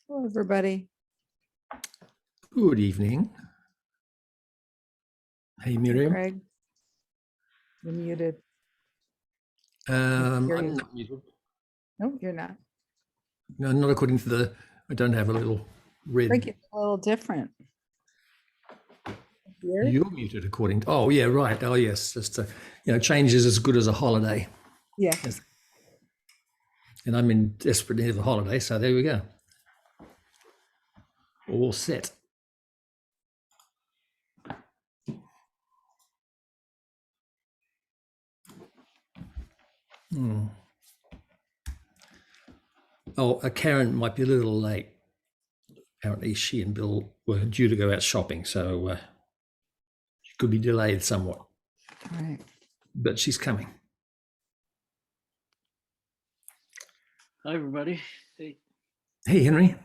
Hello, everybody. Good evening. Hey, Miriam. Craig, you're muted. I'm hear you. not muted. No, you're not. No, not according to the, I don't have a little red. Craig, it's a little different. Weird. You're muted according to, oh yeah, right. Oh yes, just, change is as good as a holiday. Yeah. Yes. And I'm in desperate need of a holiday, so there we go. All set. Oh, Karen might be a little late. Apparently she and Bill were due to go out shopping, so she could be delayed somewhat. All right. But she's coming. Hi, everybody. Hey, Henry.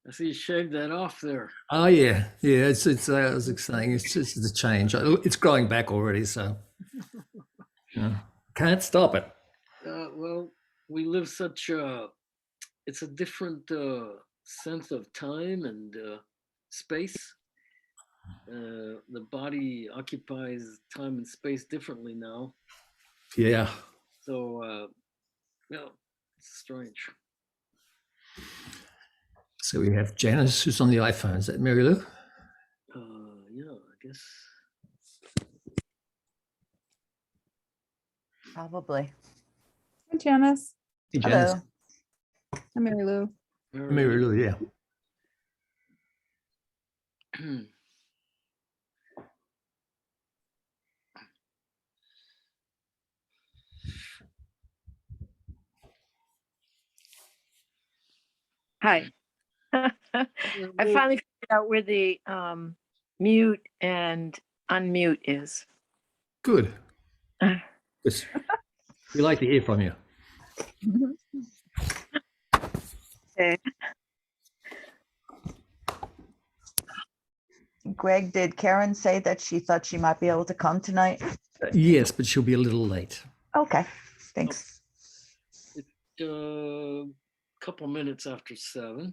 I see you shaved that off there. Oh yeah. It's I was saying it's just a change. It's growing back already, so can't stop it. Well, we live such it's a different sense of time and space. The body occupies time and space differently now. Yeah. So, it's strange. So we have Janice, who's on the iPhone. Is that Mary Lou? Yeah, I guess. Probably. Hi, Janice. Hey, Janice. Hello. Hi, Mary Lou. Mary Lou, yeah. Hi. I finally figured out where the mute and unmute is. Good. We like to hear from you. Okay. Greg, did Karen say that she thought she might be able to come tonight? Yes, but she'll be a little late. Okay, thanks. It's couple minutes after 7.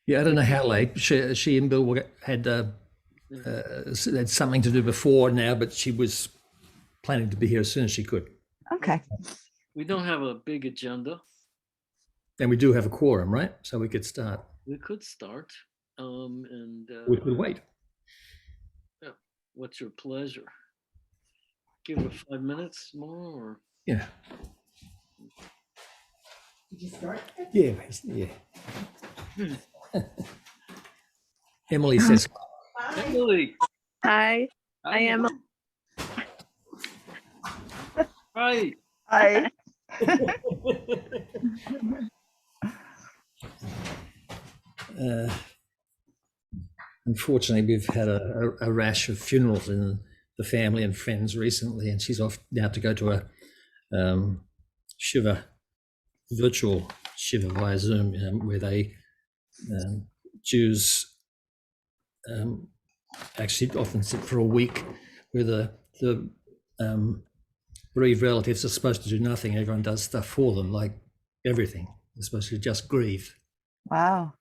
Yeah, I don't know how late. She and Bill had something to do before now, but she was planning to be here as soon as she could. Okay. We don't have a big agenda. And we do have a quorum, right? So we could start. We could start. And We could wait. Yeah. What's your pleasure? Give it 5 minutes more, or Yeah. Did you start? Yeah. Emily says, Emily. Hi, I am. Hi. Hi. Unfortunately, we've had a rash of funerals in the family and friends recently, and she's off now to go to a Shiva, virtual Shiva via Zoom, where they Jews actually often sit for a week, where the bereaved relatives are supposed to do nothing. Everyone does stuff for them, like everything. They're supposed to just grieve. Wow.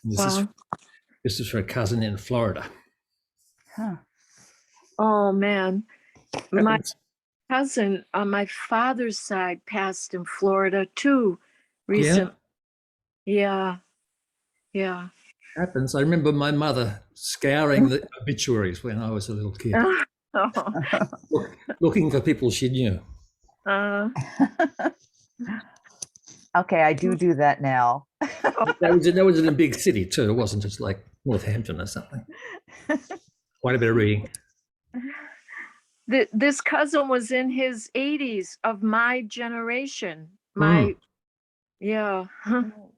This is for a cousin in Florida. Huh. Oh man, my cousin on my father's side passed in Florida too recently. Yeah. Happens. I remember my mother scouring the obituaries when I was a little kid, looking for people she knew. Okay, I do that now. That was in a big city too. It wasn't just like Northampton or something. Quite a bit of reading. This cousin was in his 80s of my generation. Yeah.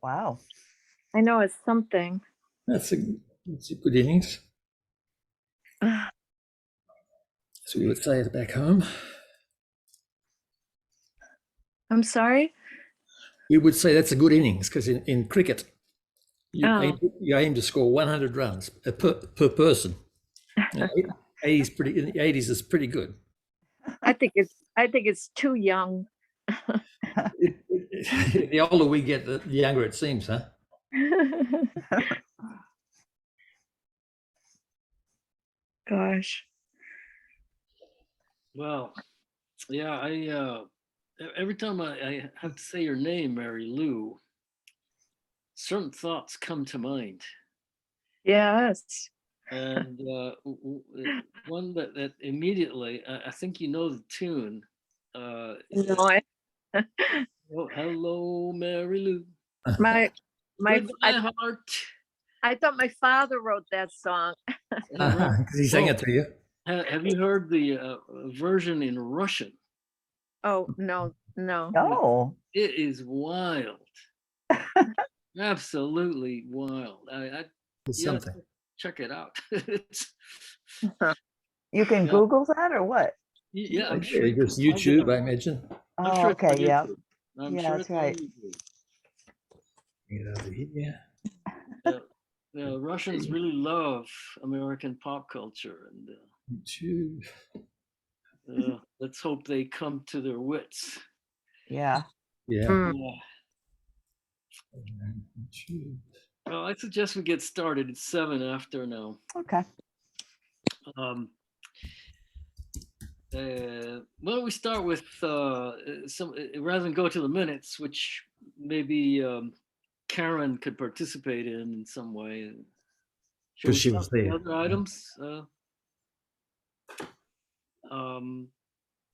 Wow. I know it's something. That's a good innings. So we would say it back home. I'm sorry? We would say that's a good innings because in cricket, you aim to score 100 runs per person. 80s is pretty good. I think it's too young. The older we get, the younger it seems, huh? Gosh. Well, yeah, every time I have to say your name, Mary Lou, certain thoughts come to mind. Yes. And one that immediately, I think you know the tune. No, I, Oh, hello, Mary Lou. my With my heart. I thought my father wrote that song. Right. Because he sang Well, it to you. have you heard the version in Russian? Oh, no, no. Oh, It is wild. Absolutely wild. It's Yeah, something. check it out. It's, you can yeah, Google that or what? yeah, I'm Yeah, sure you just can find it YouTube, I on, imagine. I'm Oh, sure it's on okay, yeah. YouTube. I'm Yeah, sure that's it's on right. YouTube. Get over here. Russians really love American pop culture, and YouTube. let's hope they come to their wits. Yeah. Yeah. Mm. Yeah. YouTube. Well, I suggest we get started. It's 7 after now. Okay. Um, why don't we start with some, rather than go to the minutes, which maybe Karen could participate in some way. Shall we Because she start was with the there. other items? Um,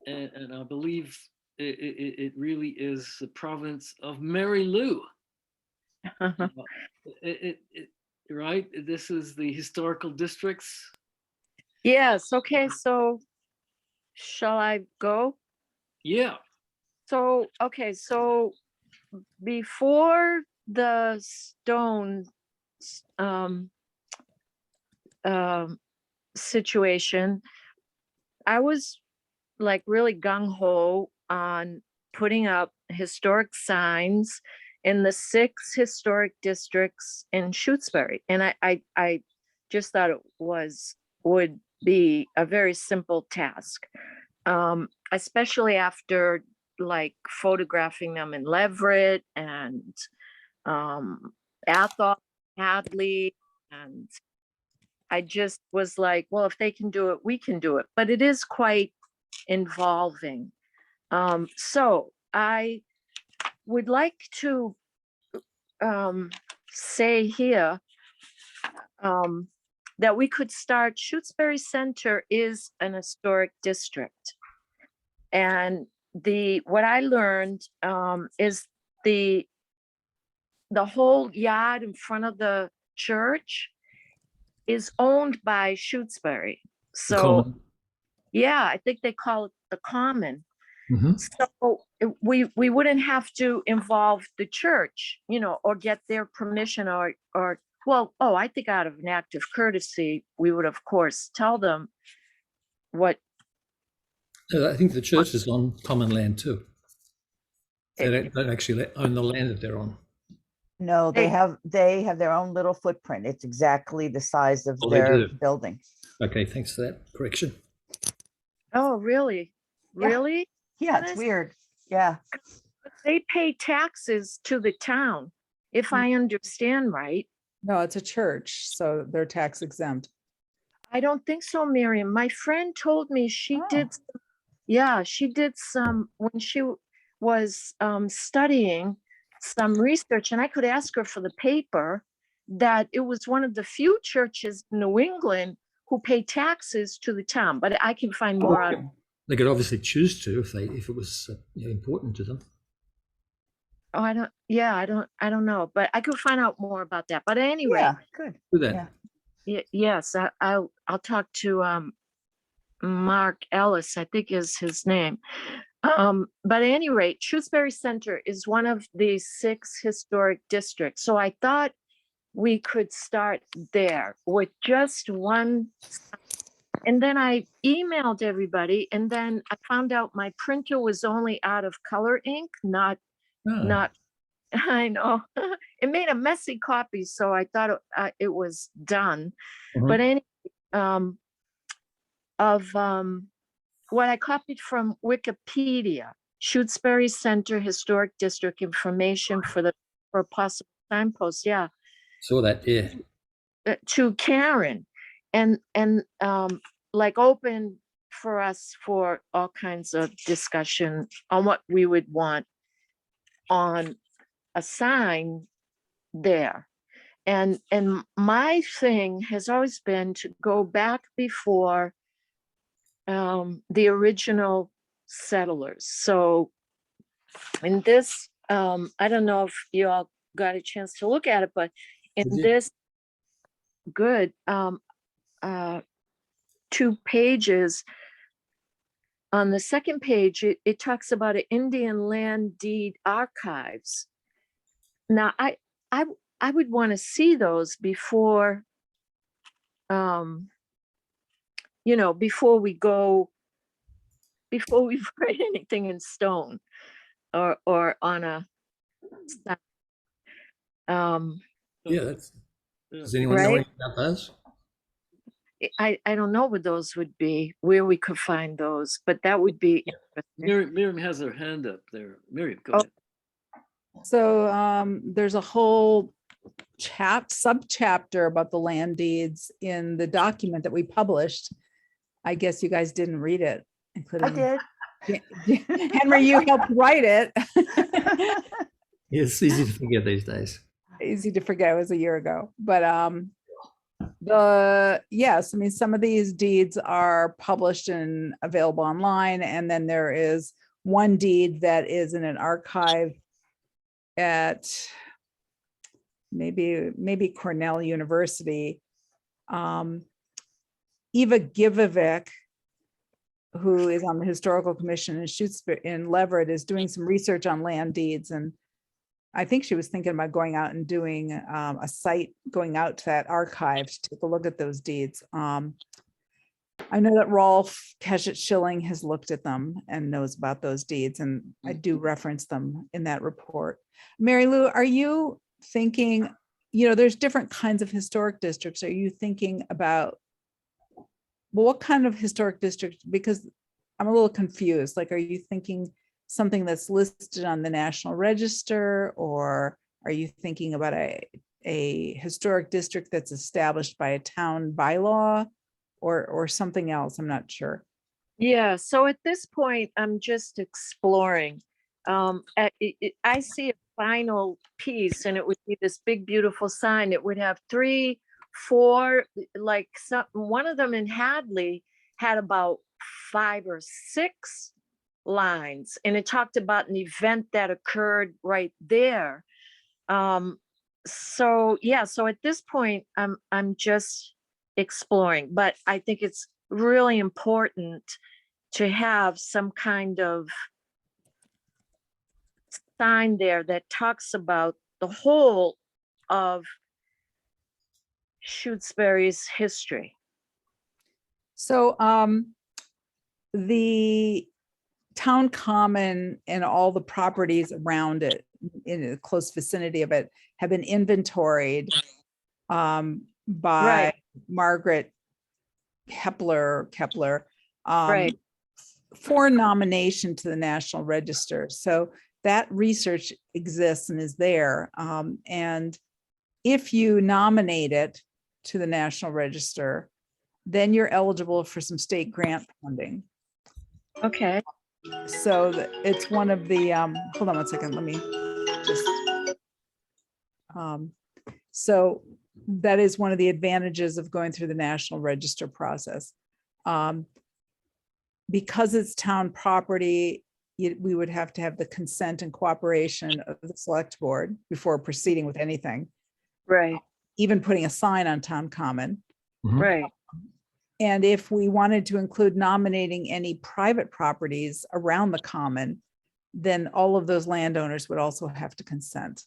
and I believe it really is the province of Mary Lou. Right? This is the historical districts. Yes. Okay. So shall I go? Yeah. So, okay. So before the stone um, um, situation, I was like really gung ho on putting up historic signs in the 6 historic districts in Shutesbury. And I just thought it would be a very simple task, especially after like photographing them in Leverett and Athol, Hadley, and I just was like, well, if they can do it, we can do it. But it is quite involving. So I would like to say here that we could start. Shutesbury Center is an historic district, and what I learned is the whole yard in front of the church is owned by Shutesbury. So yeah, I think they call it the common. Mm-hmm. So we wouldn't have to involve the church, or get their permission or well, I think out of an act of courtesy, we would of course tell them what. I think the church is on common land too. They don't actually own the land that they're on. No, they have their own little footprint. It's exactly the size of Oh, they their do. building. Okay, thanks for that correction. Oh, really? Yeah. Really? Yeah, it's Dennis? weird. Yeah. They pay taxes to the town, if I understand right. No, it's a church, so they're tax exempt. I don't think so, Miriam. My friend told me she did. Oh. Yeah, she did some when she was studying some research, and I could ask her for the paper, that it was one of the few churches in New England who pay taxes to the town. But I can find more out. They could obviously choose to if it was important to them. Oh, I don't know, but I could find out more about that. But anyway, Yeah, good. Do that. Yeah. yes, I'll talk to Mark Ellis, I think is his name. But at any rate, Shrewsbury Center is one of the 6 historic districts. So I thought we could start there with just one. And then I emailed everybody, and then I found out my printer was only out of color ink, not, I know. It made a messy copy, so I thought it was done. Mhm. But anyway, what I copied from Wikipedia. Shutesbury Center Historic District information for possible signposts, yeah, Saw that, yeah. to Karen, and like open for us for all kinds of discussion on what we would want on a sign there. And my thing has always been to go back before the original settlers. So in this, I don't know if you all got a chance to look at it, but in I did. this good 2 pages, on the second page, it talks about an Indian land deed archives. Now, I would want to see those before, before we write anything in stone or on a, Yeah, that's, does anyone know Right. anything about those? I don't know what those would be, where we could find those, but that would be interesting. Miriam has her hand up there. Miriam, go Oh. ahead. So there's a whole subchapter about the land deeds in the document that we published. I guess you guys didn't read it, I including did. Henry, you helped write it. Yeah, it's easy to forget these days. Easy to forget, it was a year ago, but yes, I mean, some of these deeds are published and available online, and then there is one deed that is in an archive at maybe Cornell University. Eva Givovic, who is on the historical commission in Shutesbury in Leverett, is doing some research on land deeds, and I think she was thinking about going out and doing a site, going out to that archive to take a look at those deeds. I know that Rolf Keshet Schilling has looked at them and knows about those deeds, and I do reference them in that report. Mary Lou, are you thinking, there's different kinds of historic districts. Are you thinking about, well, what kind of historic district? Because I'm a little confused. Like, are you thinking something that's listed on the National Register, or are you thinking about a historic district that's established by a town bylaw, or something else? I'm not sure. Yeah, so at this point, I'm just exploring. I see a final piece, and it would be this big, beautiful sign. It would have 3, 4, like one of them in Hadley had about 5 or 6 lines, and it talked about an event that occurred right there. So yeah, so at this point, I'm just exploring, but I think it's really important to have some kind of sign there that talks about the whole of Shutesbury's history. So the town common and all the properties around it in a close vicinity of it have been inventoried by Right. Margaret Kepler Right. for nomination to the National Register. So that research exists and is there. And if you nominate it to the National Register, then you're eligible for some state grant funding. Okay. So it's one of the, hold on one second, let me just, so that is one of the advantages of going through the National Register process. Because it's town property, we would have to have the consent and cooperation of the select board before proceeding with anything, Right. even putting a sign on town common. Right. And if we wanted to include nominating any private properties around the common, then all of those landowners would also have to consent.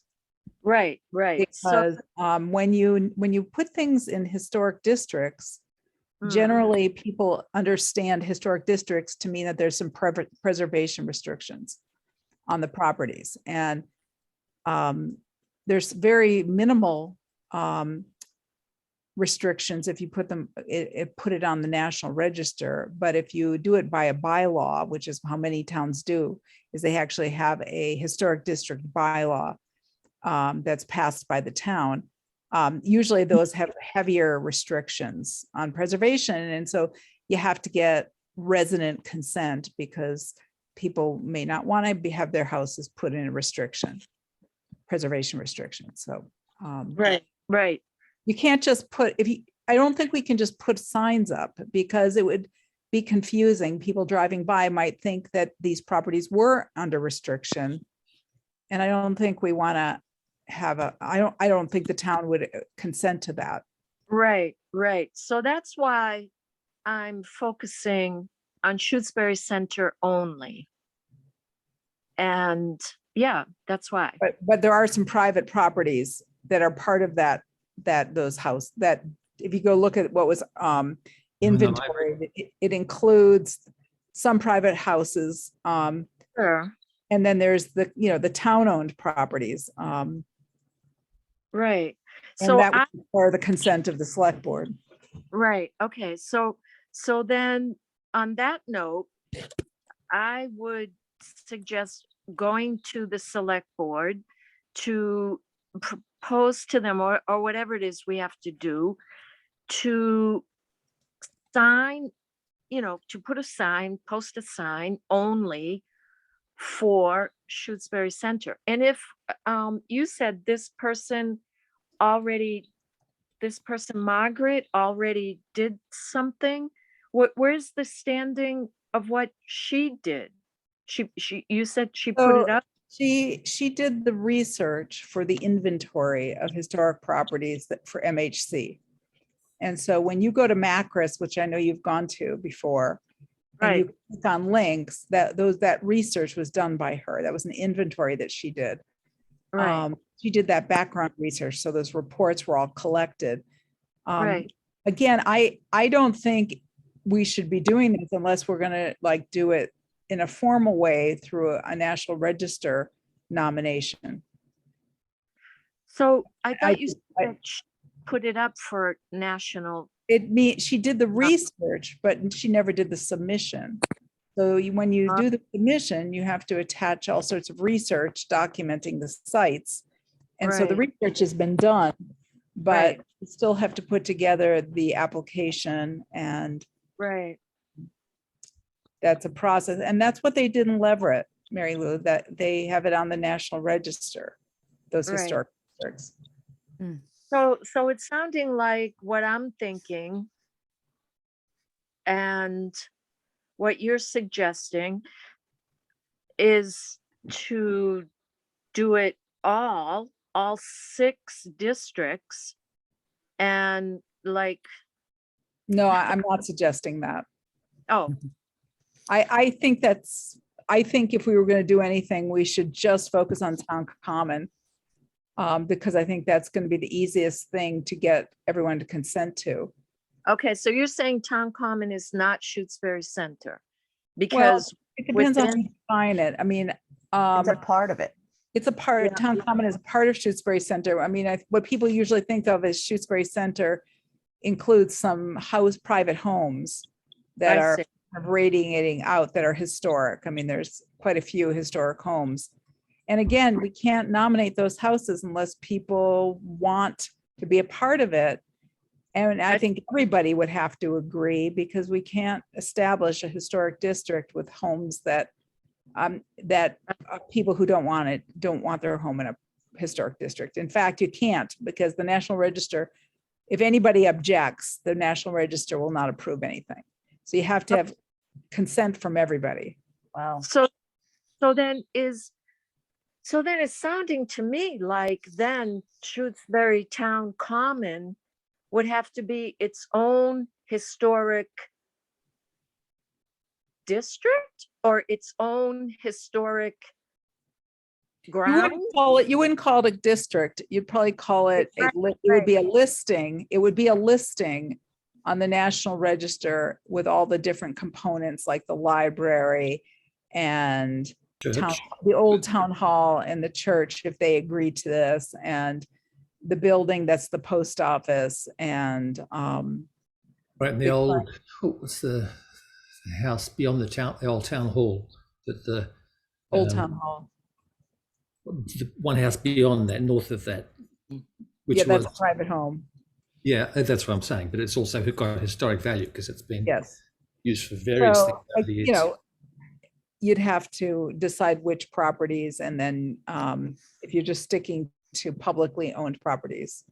Right. Right. So Because when you put things in historic districts, generally people understand historic districts to mean that there's some preservation restrictions on the properties. And there's very minimal restrictions if you put them, put it on the National Register. But if you do it by a bylaw, which is how many towns do, is they actually have a historic district bylaw that's passed by the town. Usually those have heavier restrictions on preservation. And so you have to get resident consent because people may not want to have their houses put in a restriction, preservation restriction. So Right. you can't just put, I don't think we can just put signs up because it would be confusing. People driving by might think that these properties were under restriction. And I don't think we want to have I don't think the town would consent to that. Right. So that's why I'm focusing on Shutesbury Center only. And yeah, that's why. But there are some private properties that are part of that those house that if you go look at what was inventory, it includes some private houses. Sure. And then there's the town-owned properties. Right. And So that would require the consent of the select board. right. Okay. So then on that note, I would suggest going to the select board to propose to them or whatever it is we have to do to sign, to put a sign, post a sign only for Shutesbury Center. And if you said this person Margaret already did something, where's the standing of what she did? You said she put it So up? she did the research for the inventory of historic properties for MHC. And so when you go to Macris, which I know you've gone to before, and you click on links, that research was done by her. That was an inventory that she did. Right. She did that background research, so those reports were all collected. Right. Again, I don't think we should be doing this unless we're going to do it in a formal way through a National Register nomination. So I thought you said she put it up for national. She did the research, but she never did the submission. So when you do the submission, you have to attach all sorts of research documenting the sites. And so the research has been done, but you still have to put together the application, and that's a process. And that's what they did in Leverett, Mary Lou, that they have it on the National Register, those historic districts. So it's sounding like what I'm thinking and what you're suggesting is to do it all 6 districts and No, I'm not suggesting that. oh, I think if we were going to do anything, we should just focus on town common. Because I think that's going to be the easiest thing to get everyone to consent to. okay. So you're saying town common is not Shutesbury Center Well, because it depends on how within- you define it. I mean, It's a part of it. it's a part, town common is a part of Shutesbury Center. I mean, what people usually think of as Shutesbury Center includes some private homes that I are see. radiating out that are historic. I mean, there's quite a few historic homes. And again, we can't nominate those houses unless people want to be a part of it. And I think everybody would have to agree, because we can't establish a historic district with homes that people who don't want their home in a historic district. In fact, you can't, because the National Register, if anybody objects, the National Register will not approve anything. So you have to have consent from everybody. Wow. So then it's sounding to me like then Shutesbury Town Common would have to be its own historic district or its own historic You ground. wouldn't call it a district. You'd probably call it, it would be a listing. It would be a listing on the National Register with all the different components like the library and the old town hall and the church, if they agree to this, and the building that's the post office and, Right in the Big old, what's the house beyond the old town hall? That the Old um, Town Hall. the one house beyond that, north of that, which Yeah, that's was, a private home. yeah, that's what I'm saying. But it's also got historic value because it's been Yes. used for various things So, over the years. you know, you'd have to decide which properties, and then if you're just sticking to publicly owned properties,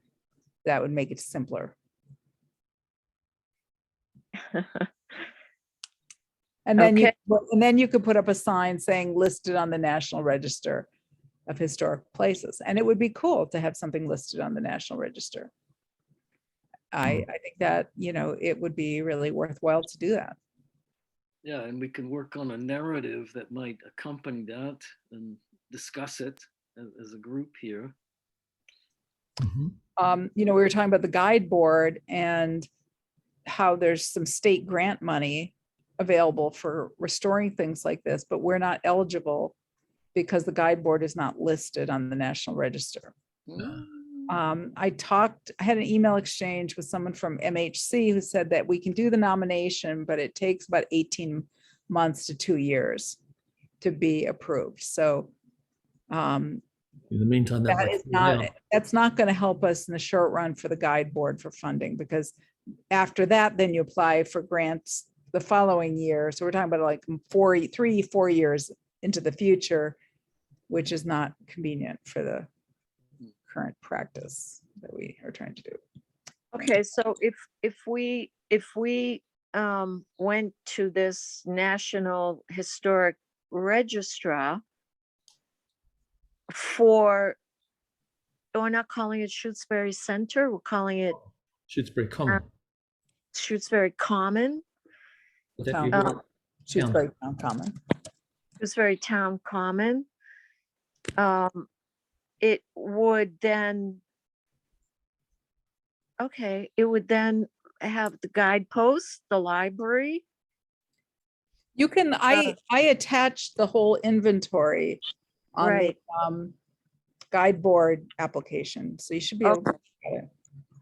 that would make it simpler. And then Okay. you could put up a sign saying listed on the National Register of Historic Places, and it would be cool to have something listed on the National Register. I think that, you know, it would be really worthwhile to do that. Yeah, and we can work on a narrative that might accompany that and discuss it as a group here. Mhm. You know, we were talking about the guide board and how there's some state grant money available for restoring things like this, but we're not eligible because the guide board is not listed on the National Register. I had an email exchange with someone from MHC who said that we can do the nomination, but it takes about 18 months to 2 years to be approved. So In the meantime, that might fall down. that's not going to help us in the short run for the guide board for funding, because after that, then you apply for grants the following year. So we're talking about like 4 years into the future, which is not convenient for the current practice that we are trying to do. Okay, so if we went to this National Historic Register for, we're not calling it Shutesbury Center, we're calling it Shutesbury Common. Shutesbury Common, Would that be Town. right? Shutesbury Town Common. Shutesbury Town Common. It would then, okay, it would then have the guideposts, the library. You can, I attached the whole inventory on the Right. guide board application, so you should be able to look at it.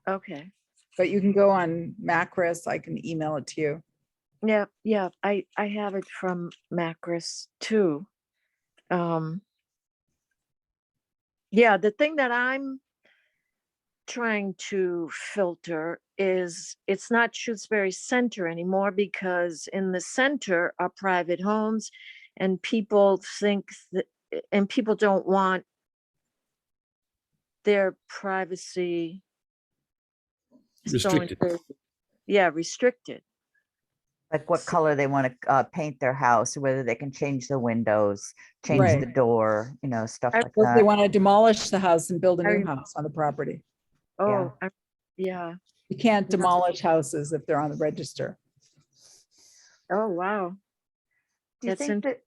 Okay, But you can go on Macris, I can email it to you. yeah, I have it from Macris too. Yeah, the thing that I'm trying to filter is it's not Shutesbury Center anymore, because in the center are private homes, and people think that, and people don't want their privacy so Restricted. yeah, restricted. Like what color they want to paint their house, or whether they can change the windows, change Right. the door, you know, stuff like Or if they that. want to demolish the house and build a new I- house on the property. Oh, yeah. You can't demolish houses if they're on the register. Oh, wow. Do you That's think that,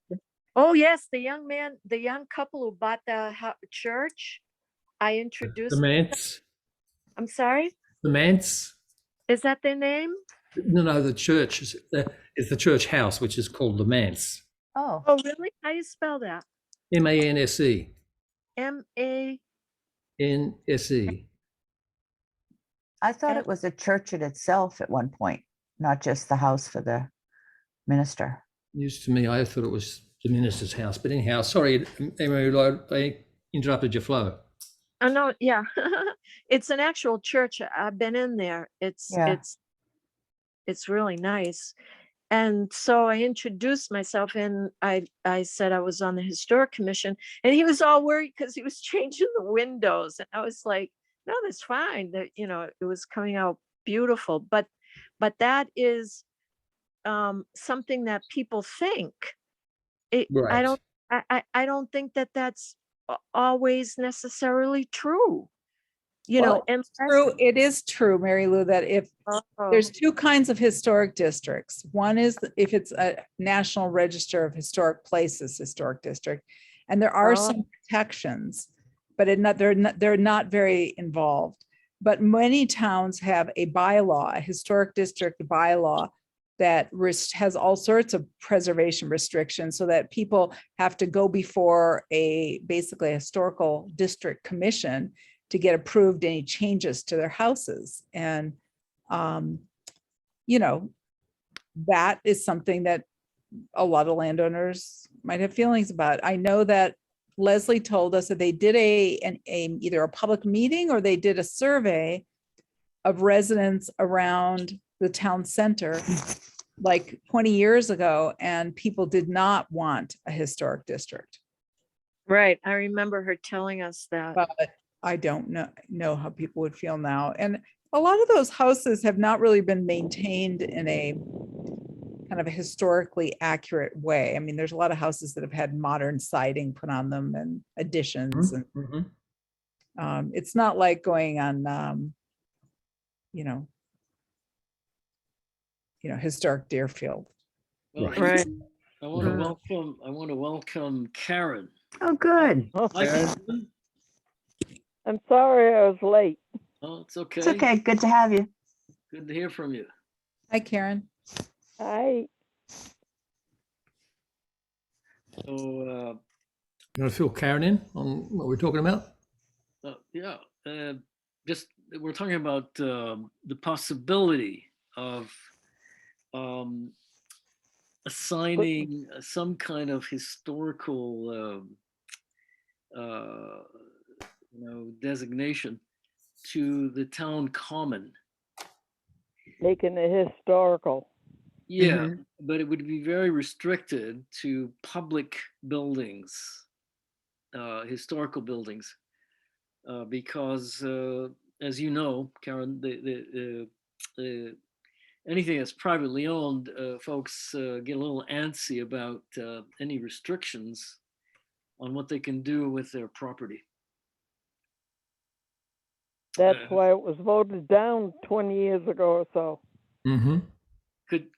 Oh, yes, the young couple who bought the church, I introduced. The Manse. I'm sorry, The Manse. is that their name? No, the church is the church house, which is called the Manse. oh, Oh, really? How do you spell that? MANSE. M-A, NSE. I thought it was a church in itself at one point, not just the house for the minister. News to me, I thought it was the minister's house. But anyhow, sorry, Emily, I interrupted your flow. oh, no, yeah. It's an actual church. I've been in there. Yeah. It's really nice. And so I introduced myself, and I said I was on the historic commission, and he was all worried because he was changing the windows. And I was like, no, that's fine. That, you know, it was coming out beautiful. But that is something that people think. I Right. don't think that that's always necessarily true. You know, Well, unless, It is true, Mary Lou, that if there's two kinds of historic districts. One is if it's a National Register of Historic Places historic district, and there are some protections, but they're not very involved. But many towns have a bylaw, a historic district bylaw, that has all sorts of preservation restrictions, so that people have to go before basically a historical district commission to get approved any changes to their houses. And, you know, that is something that a lot of landowners might have feelings about. I know that Leslie told us that they did either a public meeting or they did a survey of residents around the town center like 20 years ago, and people did not want a historic district. Right. I remember her telling us that. But I don't know how people would feel now. And a lot of those houses have not really been maintained in a kind of a historically accurate way. I mean, there's a lot of houses that have had modern siding put on them and additions. And Mhm. it's not like going on, you know, historic Deerfield. Well, Right. Right. I want to Mm. welcome Karen. Oh, good. Hi, Karen. I'm sorry I was late. Oh, it's okay. It's okay. Good to have you. Good to hear from you. Hi, Karen. I So, You want to fill Karen in on what we're talking about? yeah, just we're talking about the possibility of assigning some kind of historical, designation to the town common. making it historical. Yeah, but it would be very restricted to public buildings, historical buildings, because, as you know, Karen, anything that's privately owned, folks get a little antsy about any restrictions on what they can do with their property. That's why it was voted down 20 years ago or so. Mm-hmm.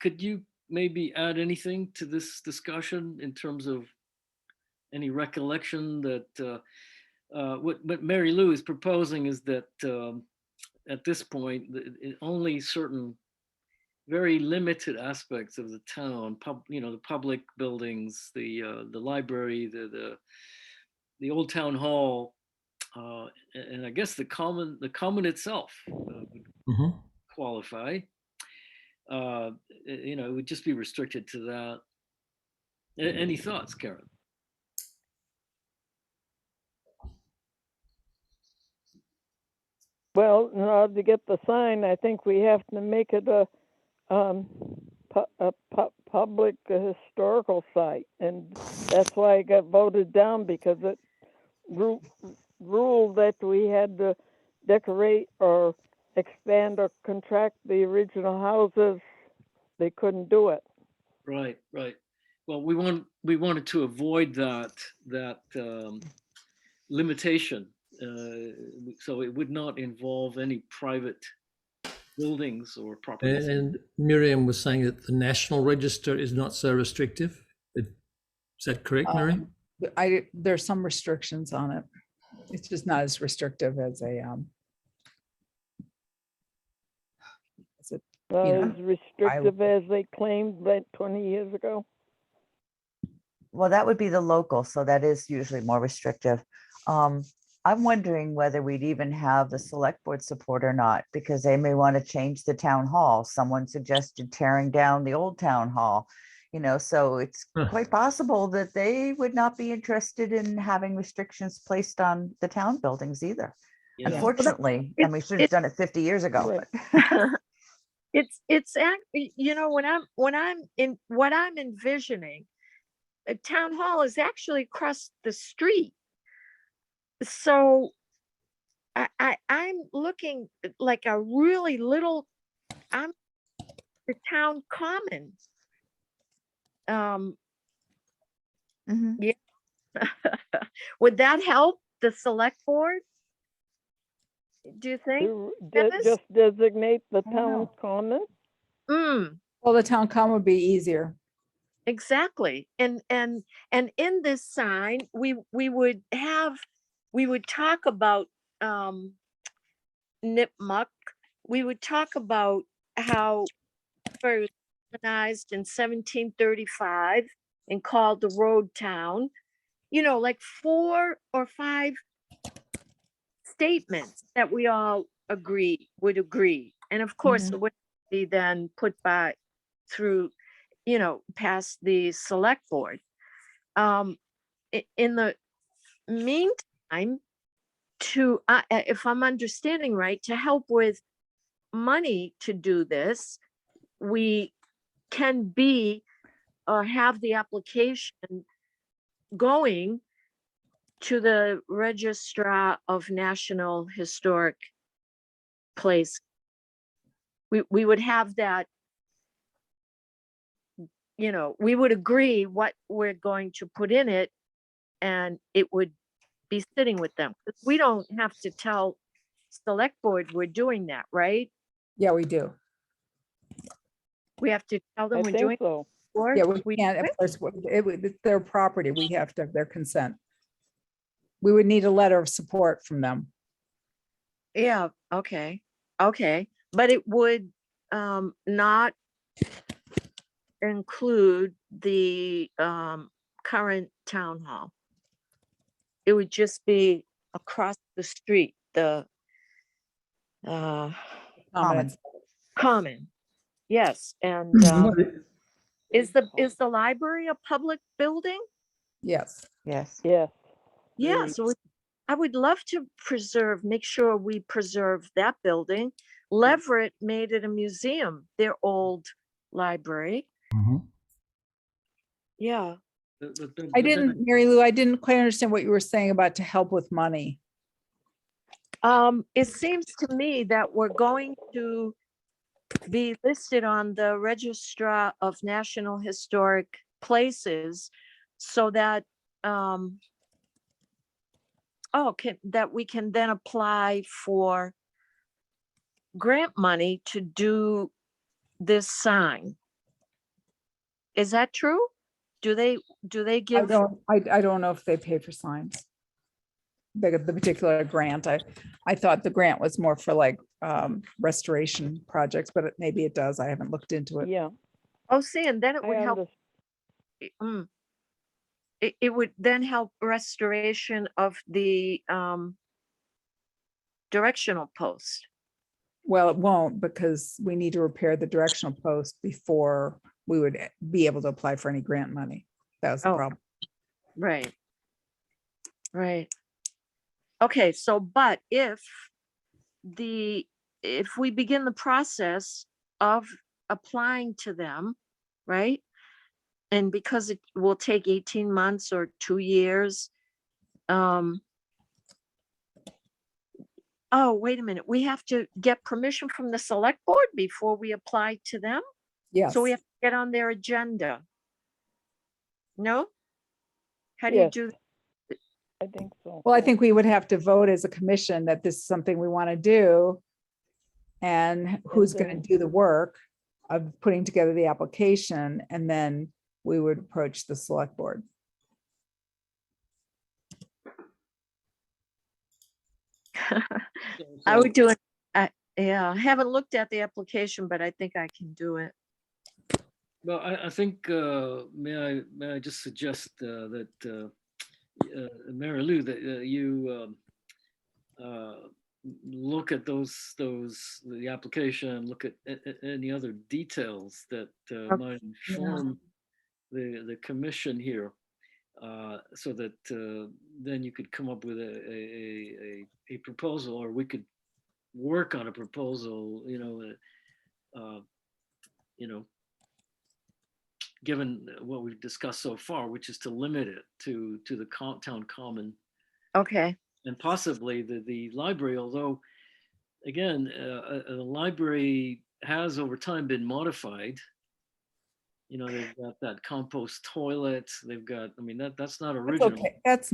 Could you maybe add anything to this discussion in terms of any recollection that what Mary Lou is proposing is that at this point, only certain very limited aspects of the town, the public buildings, the library, the old town hall, and I guess the common itself would qualify. It would just be restricted to that. Any thoughts, Karen? Well, in order to get the sign, I think we have to make it a public historical site, and that's why it got voted down, because it ruled that we had to decorate or expand or contract the original houses. They couldn't do it. Right. Well, we wanted to avoid that limitation, so it would not involve any private buildings or properties. And Miriam was saying that the National Register is not so restrictive. Is that correct, Miriam? There's some restrictions on it. It's just not as restrictive as a As restrictive as they claimed that 20 years ago. Well, that would be the local, so that is usually more restrictive. I'm wondering whether we'd even have the select board support or not, because they may want to change the town hall. Someone suggested tearing down the old town hall, so it's quite possible that they would not be interested in having restrictions placed on the town buildings either. Yeah. Unfortunately, and we should have done it 50 years ago. Right. It's what I'm envisioning, a town hall is actually across the street. So I'm looking like a really little, the town common. Mhm. Would that help the select board? Do you think? Dennis? Just designate the don't town know. common. Well, the town common would be easier. Exactly. And in this sign, we would talk about Nipmuc. We would talk about how it was organized in 1735 and called the Road Town. Like 4 or 5 statements that we all would agree. And of course, Mhm. it would be then put by through, past the select board. In the meantime, if I'm understanding right, to help with money to do this, we can be or have the application going to the Registrar of National Historic Place. We would have that, we would agree what we're going to put in it, and it would be sitting with them. We don't have to tell select board we're doing that, right? Yeah, we do. We have to tell them I we're think doing so. it. Yeah, we can't, of course, it's their property. We have to have their consent. We would need a letter of support from them. Yeah, okay, but it would not include the current town hall. It would just be across the street, the Comments. common. Yes, and is the library a public building? Yes. Yes. Yes. Yeah, Very- so I would love to make sure we preserve that building. Leverett made it a museum, their old library. Mhm. Yeah. I didn't, Mary Lou, I didn't quite understand what you were saying about to help with money. It seems to me that we're going to be listed on the Registrar of National Historic Places so that, that we can then apply for grant money to do this sign. Is that true? Do they I give? don't know if they pay for signs. The particular grant, I thought the grant was more for like restoration projects, but maybe it does. I haven't looked into it. Yeah. Oh, see, and then it would I help. understand. It would then help restoration of the directional post. Well, it won't, because we need to repair the directional post before we would be able to apply for any grant money. That was the Oh. problem. Right. Right. Okay, so but if we begin the process of applying to them, right? And because it will take 18 months or 2 years. Oh, wait a minute. We have to get permission from the select board before we apply to them? Yes. So we have to get on their agenda. No? How do you Yes. do? I think so. Well, I think we would have to vote as a commission that this is something we want to do. And who's going then- to do the work of putting together the application, and then we would approach the select board. I would do it. Yeah, I haven't looked at the application, but I think I can do it. Well, I think, may I just suggest that Mary Lou, that you look at the application, look at any other details that might inform the commission here, so that then you could come up with a proposal, or we could work on a proposal, given what we've discussed so far, which is to limit it to the town common, Okay, and possibly the library, although again, the library has over time been modified. They've got that compost toilet, they've got, that's not That's original. okay. That's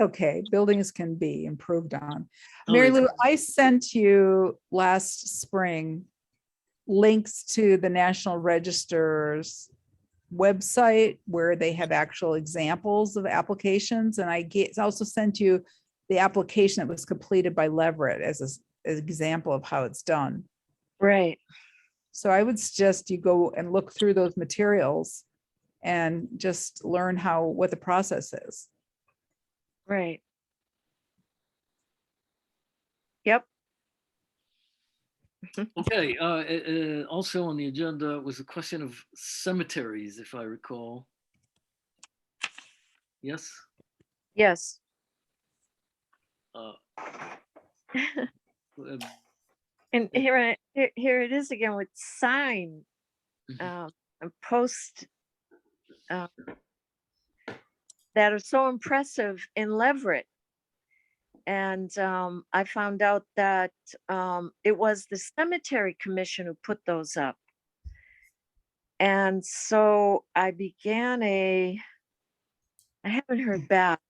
okay. Buildings can be improved on. Oh, Mary they- Lou, I sent you last spring links to the National Register's website where they have actual examples of applications. And I also sent you the application that was completed by Leverett as an example of how it's done. right. So I would suggest you go and look through those materials and just learn what the process is. Right. Yep. Okay, also on the agenda was a question of cemeteries, if I recall. Yes? Yes. Uh, And here it is again with sign mhm. and post that are so impressive in Leverett. And I found out that it was the cemetery commission who put those up. And so I haven't heard back.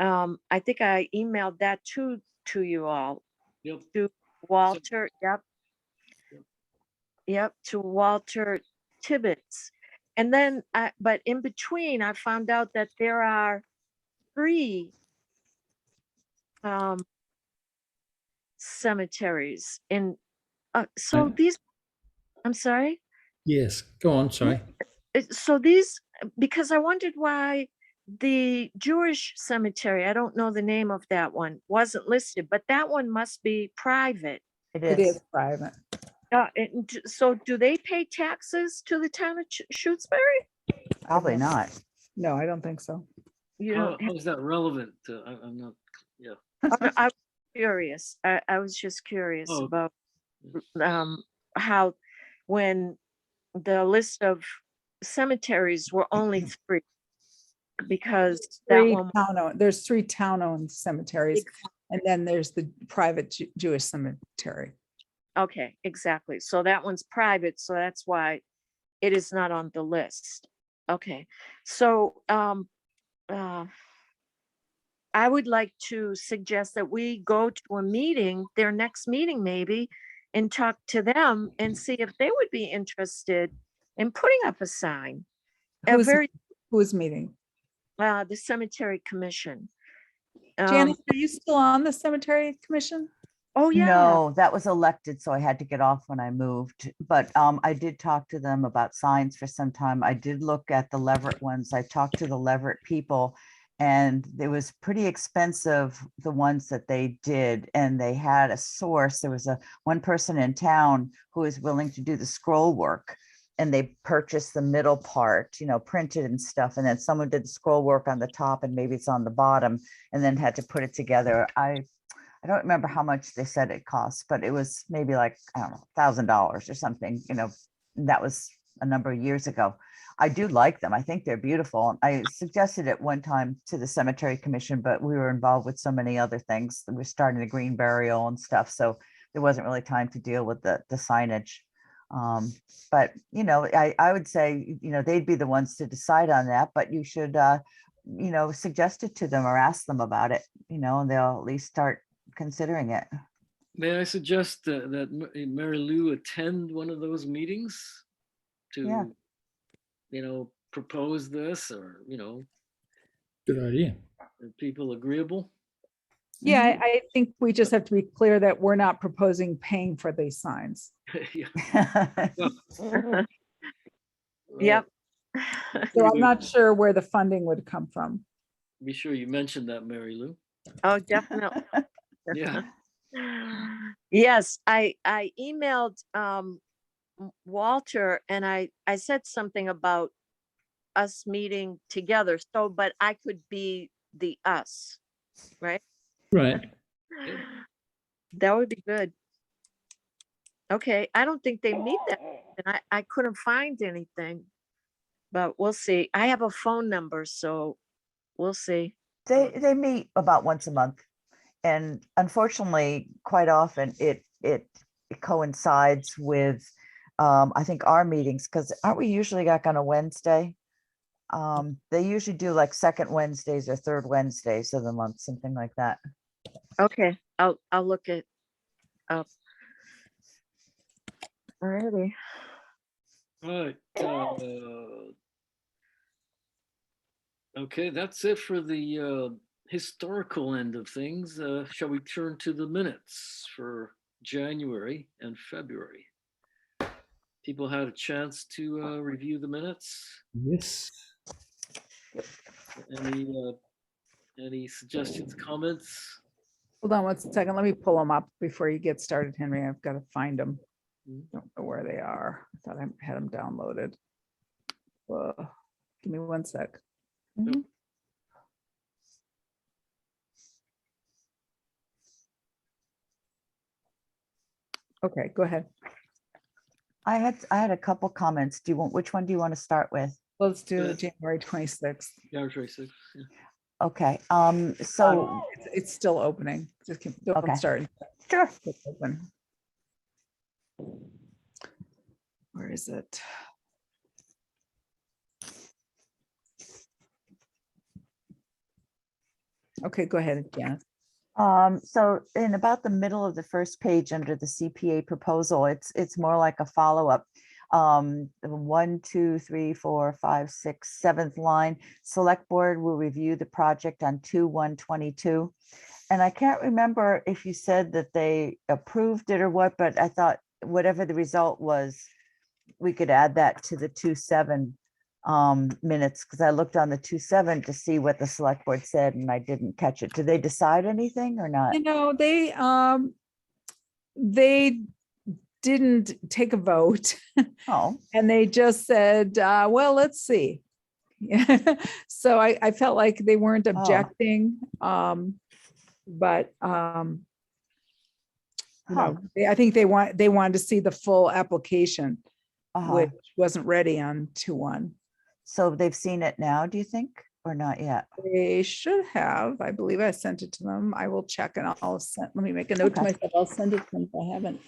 I think I emailed that to you all, Yep. to Walter. Yep. Yep. Yep. To Walter Tibbetts. And then, but in between, I found out that there are 3 cemeteries in, so Right. these, I'm sorry. Yes, go on, sorry. So these, because I wondered why the Jewish cemetery, I don't know the name of that one, wasn't listed, but that one must be private. It It is. is private. So do they pay taxes to the town of Shutesbury? Probably not. No, I don't think so. You How don't have, is that relevant? I'm not, yeah. I was curious. I was just curious Oh, about how, when the list of cemeteries were only 3, because that one, There's 3 town-owned cemeteries, and then there's the private Jewish cemetery. okay, exactly. So that one's private, so that's why it is not on the list. Okay, so I would like to suggest that we go to a meeting, their next meeting maybe, and talk to them and see if they would be interested in putting up a sign. A Who's very, who's meeting? the cemetery commission. Janet, are you still on the cemetery commission? Oh, yeah. No, that was elected, so I had to get off when I moved. But I did talk to them about signs for some time. I did look at the Leverett ones. I talked to the Leverett people, and it was pretty expensive, the ones that they did. And they had a source. There was one person in town who was willing to do the scroll work. And they purchased the middle part, printed and stuff. And then someone did the scroll work on the top, and maybe it's on the bottom, and then had to put it together. I don't remember how much they said it cost, but it was maybe like, I don't know, $1,000 or something, that was a number of years ago. I do like them. I think they're beautiful. I suggested it one time to the cemetery commission, but we were involved with so many other things. We're starting a green burial and stuff. So there wasn't really time to deal with the signage. But, I would say, they'd be the ones to decide on that, but you should, suggest it to them or ask them about it, and they'll at least start considering it. may I suggest that Mary Lou attend one of those meetings Yeah. to, propose this, or, Good idea. are people agreeable? Yeah, I think we just have to be clear that we're not proposing paying for these signs. Yeah. Mhm. Yep. So I'm not sure where the funding would come from. Be sure you mention that, Mary Lou. Oh, definitely. Yeah. Yes, I emailed Walter, and I said something about us meeting together. So, but I could be the us, right? Right. That would be good. Okay, I don't think they meet that, and I couldn't find anything, but we'll see. I have a phone number, so we'll see. They meet about once a month, and unfortunately, quite often it coincides with I think our meetings, because aren't we usually like on a Wednesday? They usually do like second Wednesdays or third Wednesdays of the month, something like that. Okay, I'll look it up. Alrighty. All right. Okay, that's it for the historical end of things. Shall we turn to the minutes for January and February? People had a chance to review the minutes. Yes. Any suggestions, comments? Hold on one second. Let me pull them up before you get started, Henry. I've got to find them. Mhm. Don't know where they are. I thought I had them downloaded. Give me one sec. Mhm. Okay, go ahead. I had a couple comments. Which one do you want to start with? Let's do Good. January 26th. January 26th. Yeah. Okay, so, It's still opening. Just don't Okay. start. sure. It's open. Where is it? Okay, go ahead, Janice. So in about the middle of the first page under the CPA proposal, it's more like a follow-up. 1, 2, 3, 4, 5, 6, 7th line. Select board will review the project on 2/1/22. And I can't remember if you said that they approved it or what, but I thought whatever the result was, we could add that to the 2/7 minutes, because I looked on the 2/7 to see what the select board said and I didn't catch it. Did they decide anything or not? You know, they didn't take a vote Oh, and they just said, well, let's see. So I felt like they weren't objecting. But you know, I think they wanted to see the full application, which wasn't ready on 2/1. so they've seen it now, do you think, or not yet? They should have. I believe I sent it to them. I will check and I'll send. Let me make a note to Okay. myself. I'll send it to them if I haven't.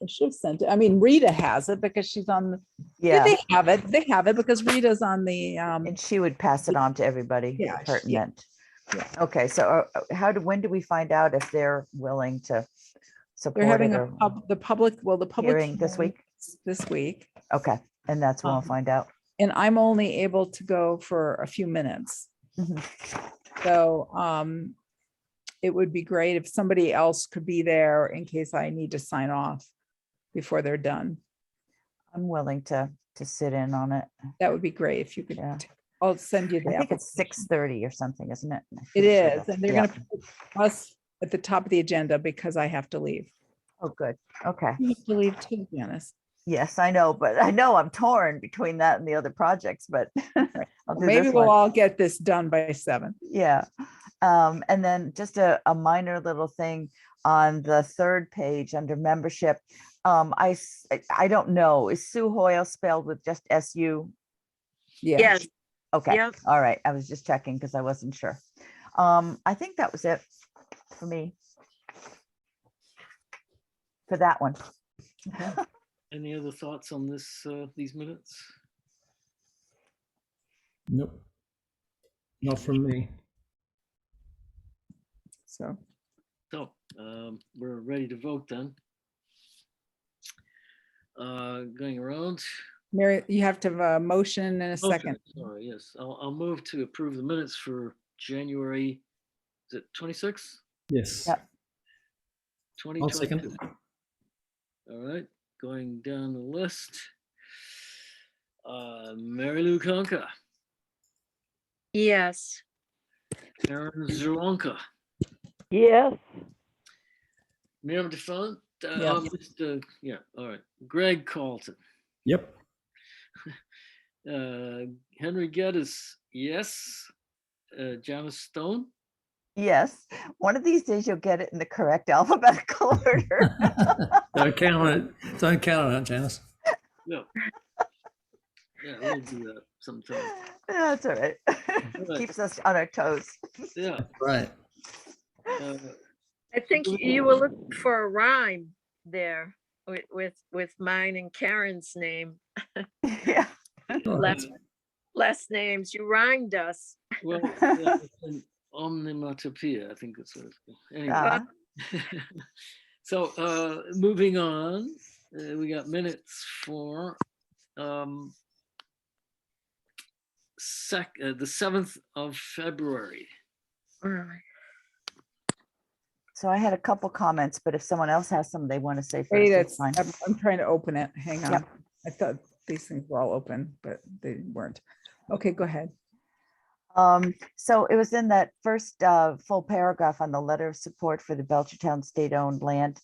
I should have sent it. I mean, Rita has it because she's on the. Yeah, Yeah, they have it. They have it because Rita's on the. and she would pass it on to everybody Yeah, pertinent. yeah. Okay, so when do we find out if they're willing to They're support having it a or the public hearing this week? This week, Okay, and that's when we'll find out. and I'm only able to go for a few minutes. Mhm. So it would be great if somebody else could be there in case I need to sign off before they're done. I'm willing to sit in on it. That would be great if you could. Yeah. I'll send you the. I think it's application. 6:30 or something, isn't it? I It should have said is, that. and they're Yeah. gonna put us at the top of the agenda because I have to leave. Oh, good. Okay. You have to leave too, Janice. Yes, I know, but I know I'm torn between that and the other projects, but I'll do Maybe this we'll one. all get this done by 7. Yeah. And then just a minor little thing on the 3rd page under membership. I don't know, is Sue Hoyle spelled with just SU? Yeah. Yes, Okay, Yep. all right. I was just checking because I wasn't sure. I think that was it for me. For that one. Any other thoughts on this, these minutes? Nope. Not from me. So So we're ready to vote then. Going around. Mary, you have to have a motion and a Okay, second. sorry, yes, I'll move to approve the minutes for January, is it 26? Yes. Yep. I'll second. 2022. All right, going down the list. Mary Lou Conca, yes, Aaron Zerwanka, Yes, Miriam DeFont, Yeah. yeah, all right, Greg Carlton, Yep. Henry Geddes, yes, Janice Stone, Yes, one of these days you'll get it in the correct alphabetical order. Don't count on it. Don't count on it, Janice. yeah. Yeah, we'll do that sometime. That's all right. right. Keeps us on our toes. Yeah. Right. I think you were looking for a rhyme there with mine and Karen's name. Yeah. All right. Last names, you rhymed us. Well, yeah, it's an omnimatopoeia, I think that's what it's called. Anyway. Ah. So moving on, we got minutes for the 7th of February. So I had a couple comments, but if someone else has some they want to say Wait, first, it's fine. I'm trying to open it. Hang on. Yep. I thought these things were all open, but they weren't. Okay, go ahead. So it was in that first full paragraph on the letter of support for the Belchertown state-owned land.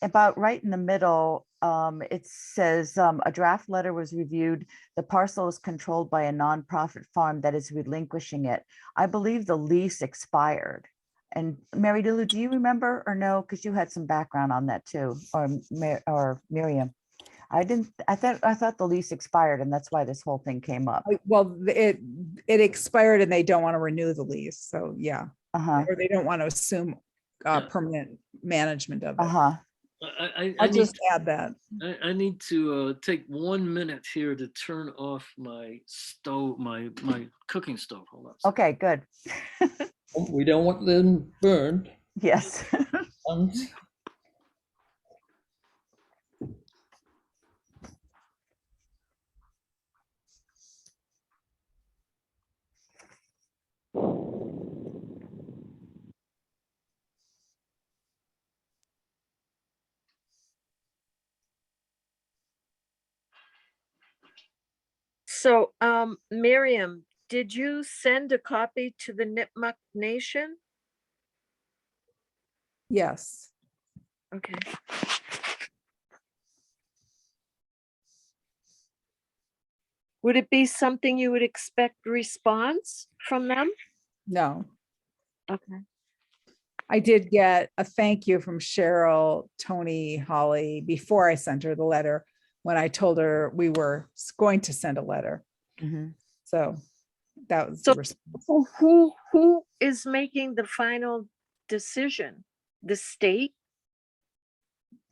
About right in the middle, it says a draft letter was reviewed. The parcel is controlled by a nonprofit farm that is relinquishing it. I believe the lease expired. And Mary Lou, do you remember or no? Because you had some background on that too, or Miriam. I thought the lease expired, and that's why this whole thing came up. Well, it expired and they don't want to renew the lease. So yeah, Uh-huh, or they don't want to assume Yeah. permanent management of it. uh-huh. I I'll need, just add that. I need to take 1 minute here to turn off my stove, my cooking stove. Hold on. a second. Okay, good. We don't want them burned. Yes. And So, Miriam, did you send a copy to the Nipmuc Nation? Yes. Okay. Would it be something you would expect response from them? No, Okay. I did get a thank you from Cheryl, Tony, Holly before I sent her the letter when I told her we were going to send a letter. Mhm. So that was So- the response. So who is making the final decision? The state?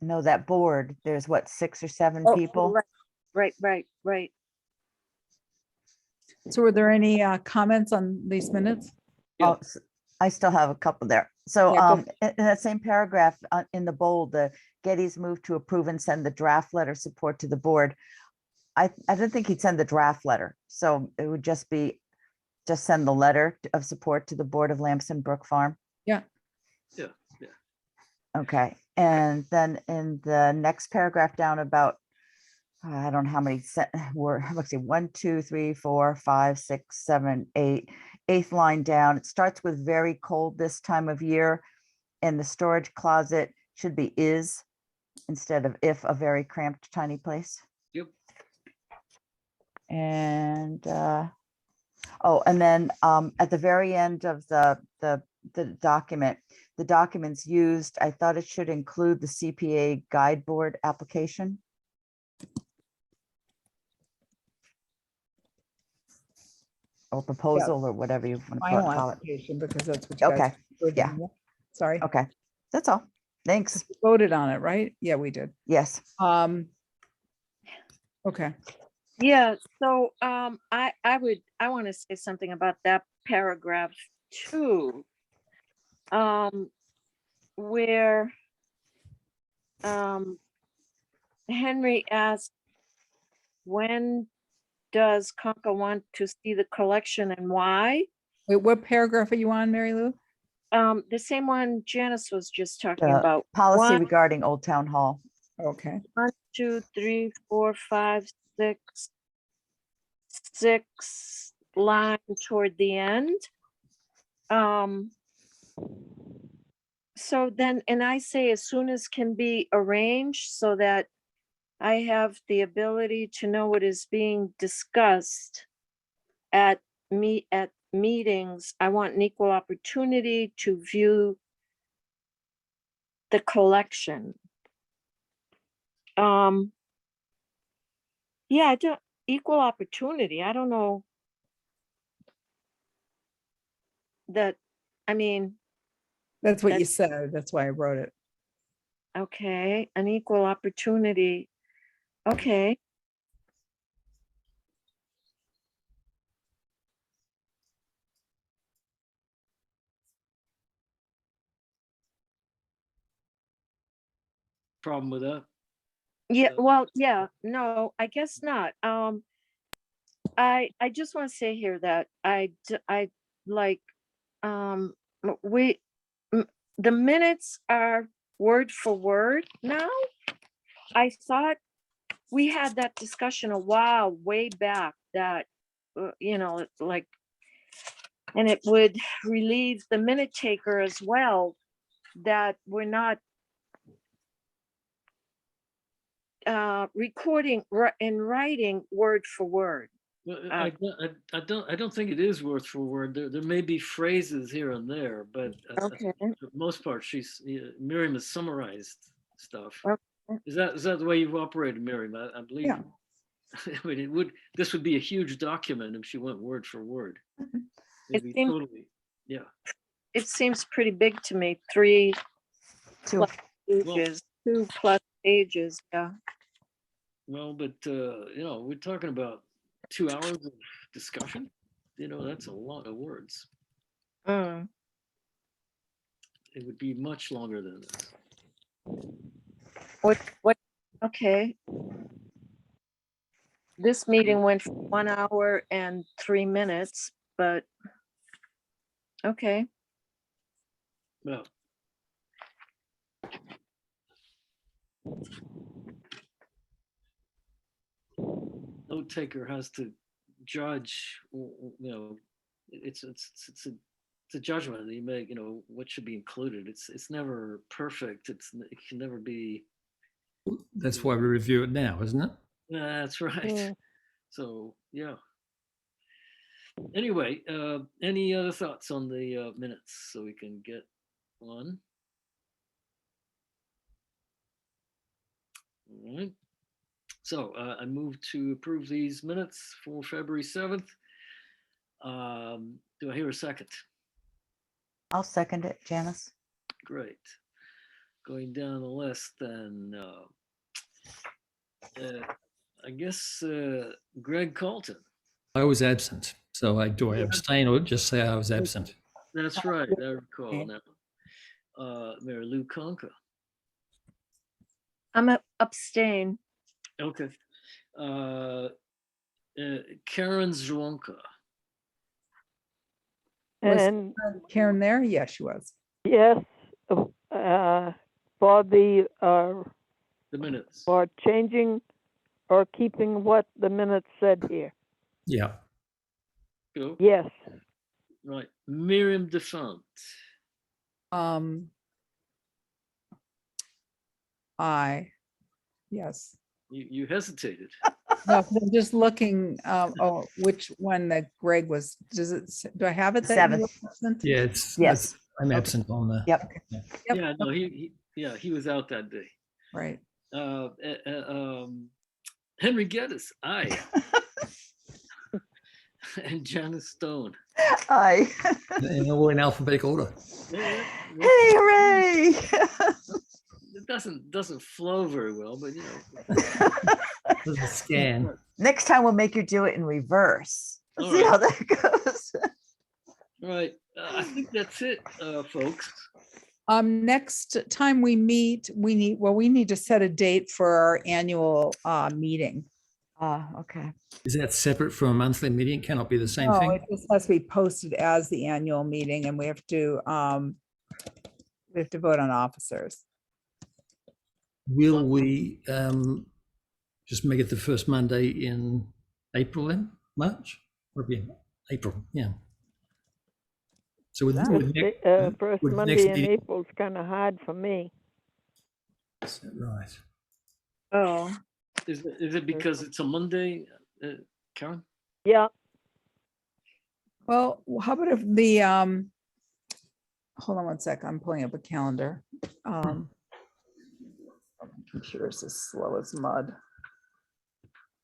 No, that board, there's what, 6 or 7 Oh, people? Right. So were there any comments on these minutes? Yeah. Oh, I still have a couple there. So Yeah, go. in that same paragraph, in the bold, the Getty's moved to approve and send the draft letter support to the board. I didn't think he'd send the draft letter. So it would just send the letter of support to the Board of Lamson Brook Farm. Yeah. Okay, and then in the next paragraph down about, I don't know how many were, let's see, 1, 2, 3, 4, 5, 6, 7, 8, 8th line down. It starts with very cold this time of year. And the storage closet should be is instead of if, a very cramped, tiny place. Yep. And oh, and then at the very end of the document, the documents used, I thought it should include the CPA guide board application. Or proposal, or whatever you want to Final call it. application, because that's what you guys. Okay, approved. yeah. Sorry, Okay, that's all. Thanks. voted on it, right? Yeah, we did. Yes. Okay, Yeah, so I want to say something about that paragraph too. Where Henry asked, when does Concord want to see the collection and why? wait, what paragraph are you on, Mary Lou? The same one Janice was just talking The about. policy One, regarding Old Town Hall. Okay, 1, 2, 3, 4, 5, 6 line toward the end. So then, and I say as soon as can be arranged so that I have the ability to know what is being discussed at meetings. I want an equal opportunity to view the collection. Yeah, I don't, equal opportunity. I don't know that, I mean, that's what you That's- said. That's why I wrote it. okay, an equal opportunity. Okay. Problem with that? Yeah, Yeah. well, yeah, no, I guess not. I just want to say here that I like, we, the minutes are word for word now. I thought we had that discussion a while way back that, like And it would relieve the minute taker as well, that we're not recording in writing word for word. Well, I don't think it is word for word. There may be phrases here and there, but Okay. for the most part, Miriam has summarized stuff. Okay. Is that the way you've operated, Miriam? I believe. Yeah. I mean, this would be a huge document if she went word for word. It'd be seems- totally, yeah. It seems pretty big to me, 3 Two. pages, 2+ pages, yeah. Well, but we're talking about 2 hours of discussion. That's a lot of words. Mm. It would be much longer than this. What, okay. This meeting went for 1 hour and 3 minutes, but, okay. Well, note taker has to judge. It's a judgment that you make. What should be included. It's never perfect. It can never be. That's why we review it now, isn't it? That's right. Mm. So yeah. Anyway, any other thoughts on the minutes so we can get on? All right. So I move to approve these minutes for February 7th. Do I hear a second? I'll second it, Janice. Great. Going down the list, then I guess Greg Colton. I was absent. So do I abstain or just say I was absent? That's right. I recall now. Mary Lou Conca. I'm abstain. Okay. Karen Zwonka. And Karen there? Yes, she was. yes, for The minutes. for changing or keeping what the minutes said here. Yeah. Go. Yes. Right. Miriam Defont. Yes. You hesitated. No, 'cause I'm just looking, which one that Greg was, do I have it? that you were absent? Yeah, Yes. I'm absent on the. Yep. Yep. Yeah, no, he was out that day. Right. Henry Geddes, aye. And Janice Stone. Aye. All in alphabetical order. Yeah, Hey, hooray! it doesn't flow very well, but There's a scan. Next time we'll make you do it in reverse. All See right. how that goes. All right. I think that's it, folks. Next time we meet, we need to set a date for our annual meeting. Okay. Is that separate from a monthly meeting? Cannot be the same No, thing? it just has to be posted as the annual meeting, and we have to vote on officers. Will we just make it the first Monday in April then? March? Or be April, yeah. So with First with Monday next in meeting- April is kind of hard for me. Is that right? Oh, Is it because it's a Monday, Karen? Yeah. Well, how about if the, hold on one sec, I'm pulling up a calendar. My computer's as slow as mud.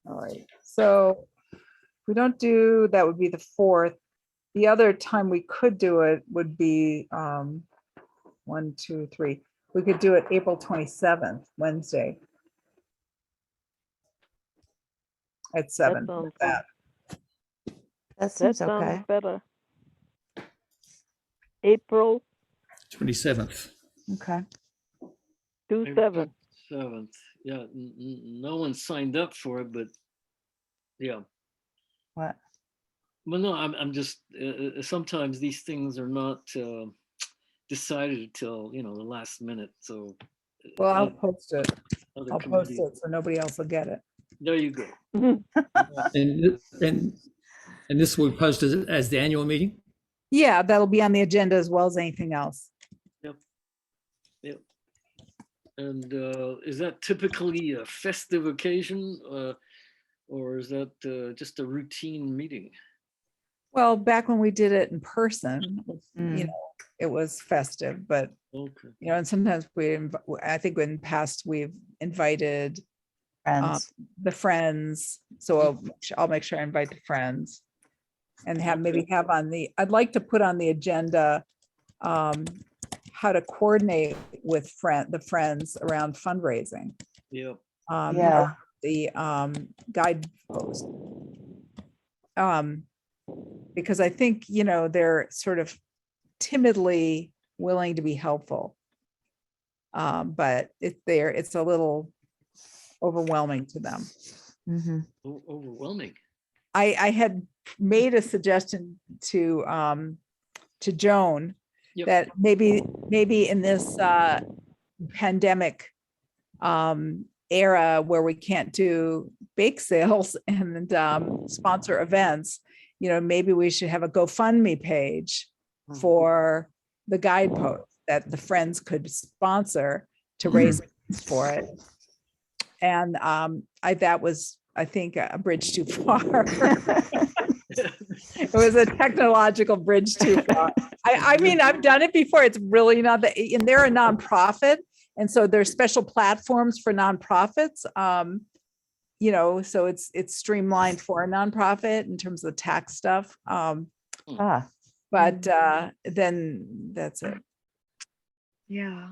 All right, so if we don't do, that would be the 4th. The other time we could do it would be 1, 2, 3. We could do it April 27th, Wednesday. At 7. sounds That. That That seems sounds okay. better. April 27th. Okay. 27. 7th. Yeah, no one signed up for it, but yeah. What? Well, no, I'm just, sometimes these things are not decided until, the last minute, so. Well, I'll post it. other I'll post committees- it so nobody else will get it. There you go. And this will be posted as the annual meeting? Yeah, that'll be on the agenda as well as anything else. Yep. And is that typically a festive occasion, or is that just a routine meeting? Well, back when we did it in person, you Mm. know, it was festive, but Okay. you know, and sometimes I think in the past we've invited Friends. the friends. So I'll make sure I invite the friends and have maybe have on the, I'd like to put on the agenda how to coordinate with the friends around fundraising. Yep. Yeah. The guidepost. Because I think, you know, they're sort of timidly willing to be helpful. But it's a little overwhelming to them. Mm-hmm. Overwhelming. I had made a suggestion to Joan Yep. that maybe in this pandemic era where we can't do bake sales and sponsor events, you know, maybe we should have a GoFundMe page for the guidepost that the friends could sponsor to raise funds for it. And that was, I think, a bridge too far. It was a technological bridge too far. I mean, I've done it before. It's really not that, and they're a nonprofit. And so there's special platforms for nonprofits. You know, so it's streamlined for a nonprofit in terms of the tax stuff. Ah, But then that's it. Yeah.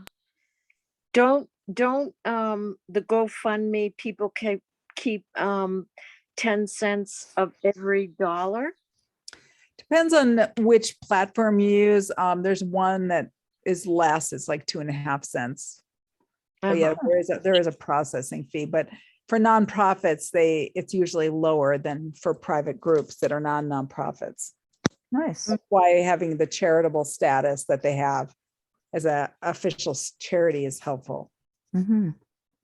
Don't the GoFundMe people keep 10 cents of every dollar? Depends on which platform you use. There's one that is less, it's like 2.5 cents. But yeah, there is a processing fee, but for nonprofits, it's usually lower than for private groups that are non-nonprofits. nice. That's why having the charitable status that they have as a official charity is helpful. Mm-hmm.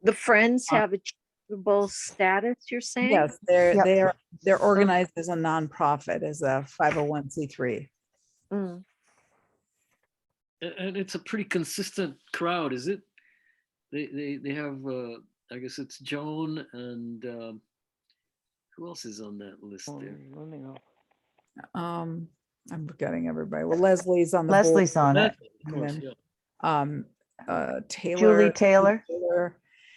The Friends have a charitable status, you're saying? Yes, Yep. they're organized as a nonprofit, as a 501c3. Mm. And it's a pretty consistent crowd, is it? They have I guess it's Joan and who else is on that list there? I'm forgetting everybody. Well, Leslie's on the Leslie's on it. Of course, then- yeah. Taylor. Julie Taylor.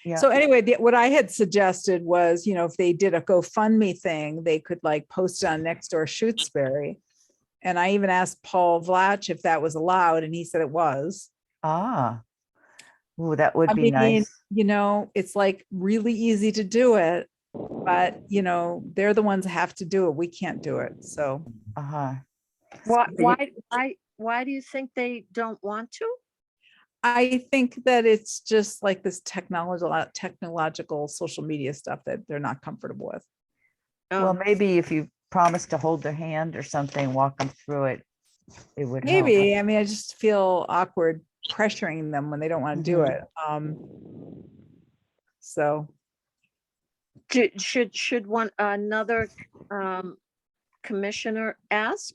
Yeah. So anyway, what I had suggested was, you know, if they did a GoFundMe thing, they could like post it on Nextdoor Shutesbury. And I even asked Paul Vlach if that was allowed, and he said it was. Ah. Ooh, that would I be mean, nice. you know, it's like really easy to do it, but you know, they're the ones that have to do it. We can't do it. So Uh-huh. Why do you think they don't want to? I think that it's just like this technological social media stuff that they're not comfortable with. Well, Um, maybe if you promise to hold their hand or something, walk them through it, it would help. Maybe, I mean, I just feel awkward pressuring them when they don't want to do Mhm. it. So, should another commissioner ask?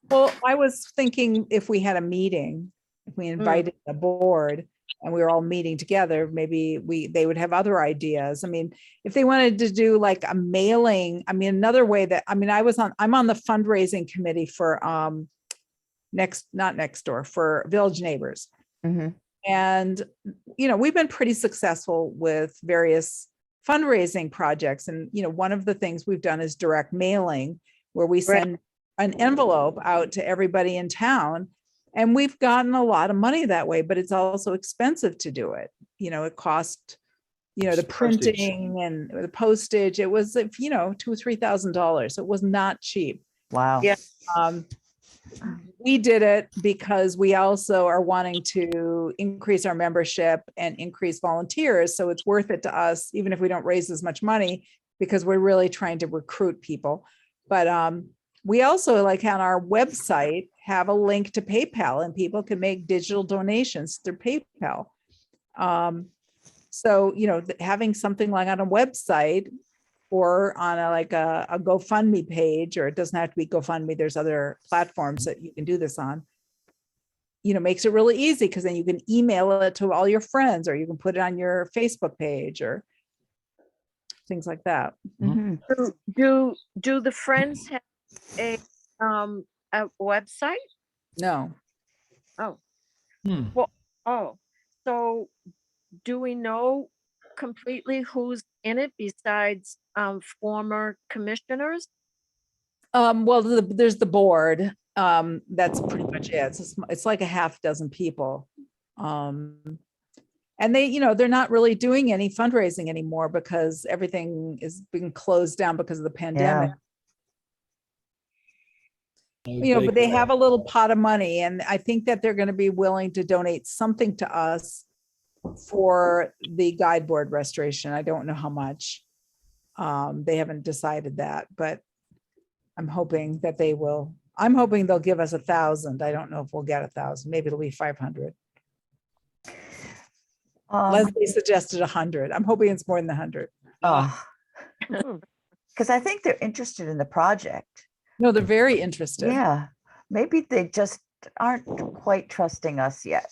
well, I was thinking if we had a meeting, if we invited the board and we were all meeting together, maybe they would have other ideas. I mean, if they wanted to do like a mailing, I mean, another way that, I mean, I'm on the fundraising committee for not Nextdoor, for Village Neighbors. Mhm. And, you know, we've been pretty successful with various fundraising projects. And, you know, one of the things we've done is direct mailing, where we send an envelope out to everybody in town. And we've gotten a lot of money that way, but it's also expensive to do it. You know, it cost, you know, the Postage. printing and the postage. It was, you know, $2,000 or $3,000. It was not cheap. Wow. Yeah. We did it because we also are wanting to increase our membership and increase volunteers. So it's worth it to us, even if we don't raise as much money, because we're really trying to recruit people. But we also, like on our website, have a link to PayPal, and people can make digital donations through PayPal. So, you know, having something like on a website or on like a GoFundMe page, or it doesn't have to be GoFundMe. There's other platforms that you can do this on. Makes it really easy, because then you can email it to all your friends, or you can put it on your Facebook page or things like that. Mhm. Do the friends have a website? No, Oh, Hmm. oh, so do we know completely who's in it besides former commissioners? well, there's the board. That's pretty much it. It's like a half dozen people. And they're not really doing any fundraising anymore because everything is being closed down because of the pandemic. But they have a little pot of money, and I think that they're going to be willing to donate something to us for the guide board restoration. I don't know how much. They haven't decided that, but I'm hoping that they will. I'm hoping they'll give us 1,000. I don't know if we'll get 1,000. Maybe it'll be 500. Leslie suggested 100. I'm hoping it's more than 100. Because I think they're interested in the project. No, they're very interested. Yeah, maybe they just aren't quite trusting us yet.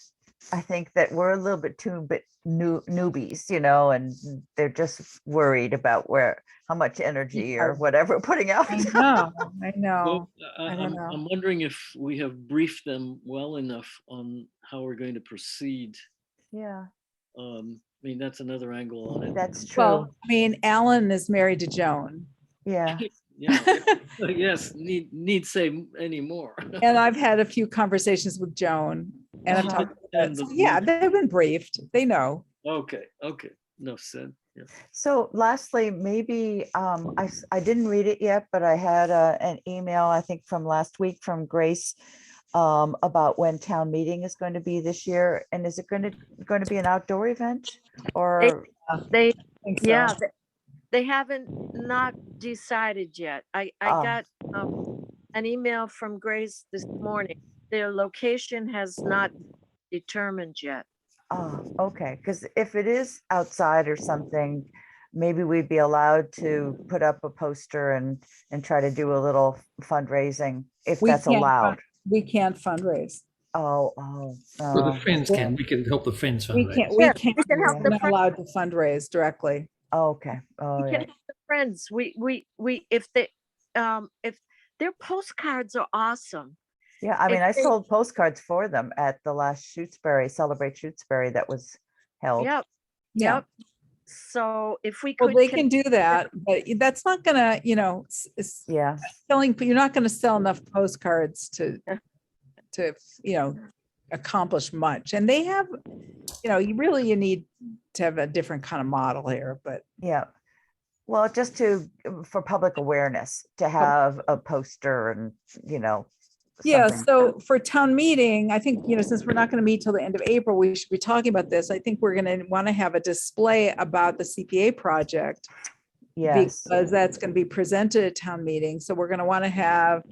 I think that we're a little bit too newbies, and they're just worried about how much energy or whatever we're putting out. I know. Well, I don't know. I'm wondering if we have briefed them well enough on how we're going to proceed. Yeah, I mean, that's another angle on it. that's true. Well, I mean, Alan is married to Joan. Yeah. Yeah. Yes. Need say any more. And I've had a few conversations with Joan, and I've talked about it. So, yeah, they've been briefed. They know. Okay. Enough said. Yeah. So lastly, maybe I didn't read it yet, but I had an email, I think from last week from Grace about when town meeting is going to be this year. And is it going to be an outdoor event or? They, I think so. yeah, they haven't not decided yet. I got an email from Grace this morning. Their location has not determined yet. Oh, okay. Because if it is outside or something, maybe we'd be allowed to put up a poster and try to do a little fundraising if We that's can't allowed. We can't fundraise. Oh, Well, the friends can. We can help the friends We fundraise. can't. Yeah, We can't. we can help We're the not friends. allowed to fundraise directly. okay. Oh, We yeah. can help the friends. If their postcards are awesome. Yeah, I mean, if I they- sold postcards for them at the last Shutesbury, Celebrate Shutesbury that was held. Yep. Yeah. Yep. So if we Well, could. they can do that, but that's not gonna, Yeah, selling. You're not gonna sell enough postcards to accomplish much. And they have, you need to have a different kind of model here, but yeah. Well, just for public awareness, to have a poster and, yeah. something. So for town meeting, I think, since we're not going to meet till the end of April, we should be talking about this. I think we're going to want to have a display about the CPA project. Yes, Because that's going to be presented at town meeting. So we're going to want to have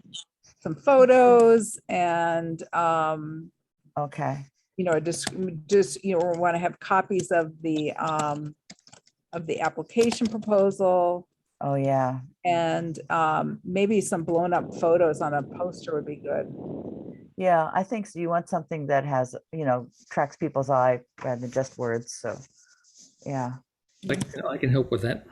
some photos and, okay. just, we want to have copies of the application proposal, Oh, yeah. and maybe some blown up photos on a poster would be good. Yeah, I think so. You want something that has, tracks people's eye rather than just words. So, yeah, I can help with that.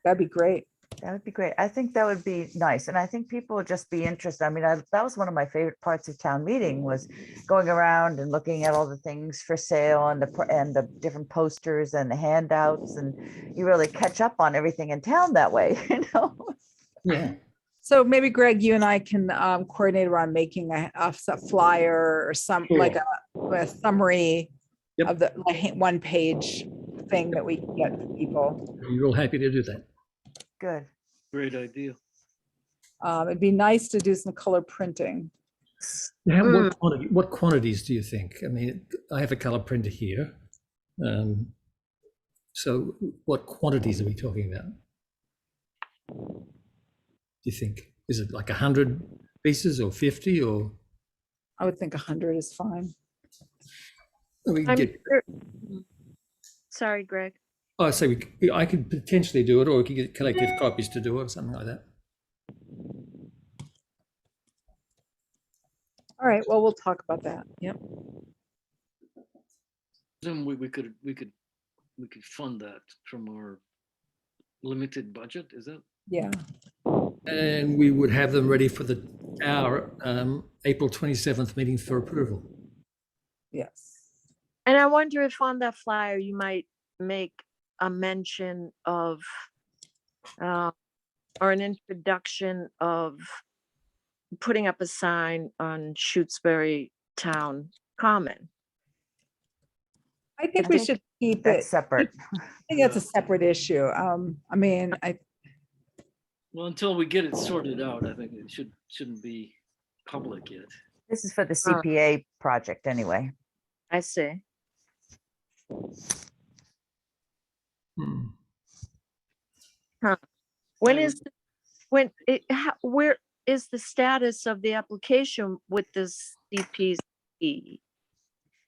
That'd be great. that would be great. I think that would be nice. And I think people would just be interested. I mean, that was one of my favorite parts of town meeting was going around and looking at all the things for sale and the different posters and the handouts, and you really catch up on everything in town that way, Yeah. So maybe Greg, you and I can coordinate around making a flyer or some Sure. like a summary Yep. of the one page thing that we can get to people. We're all happy to do that. Good. Great idea. It'd be nice to do some color printing. Now, what quantities do you think? I mean, I have a color printer here. So what quantities are we talking about? Do you think? Is it like 100 pieces or 50 or? I would think 100 is fine. We can I'm get, sure- Sorry, Greg. Oh, so I could potentially do it, or we could get collective copies to do it, or something like that. All right, well, we'll talk about that. Yep. Presume we could fund that from our limited budget, is that? Yeah. And we would have them ready for our April 27th meeting for approval. Yes. And I wonder if on that flyer you might make a mention of, or an introduction of putting up a sign on Shutesbury Town Common. I think we should keep it. That's separate. I think that's a separate issue. I mean, Well, until we get it sorted out, I think it shouldn't be public yet. This is for the CPA project anyway. I see. Hmm. When I is, when, where is the status of the application with this CPC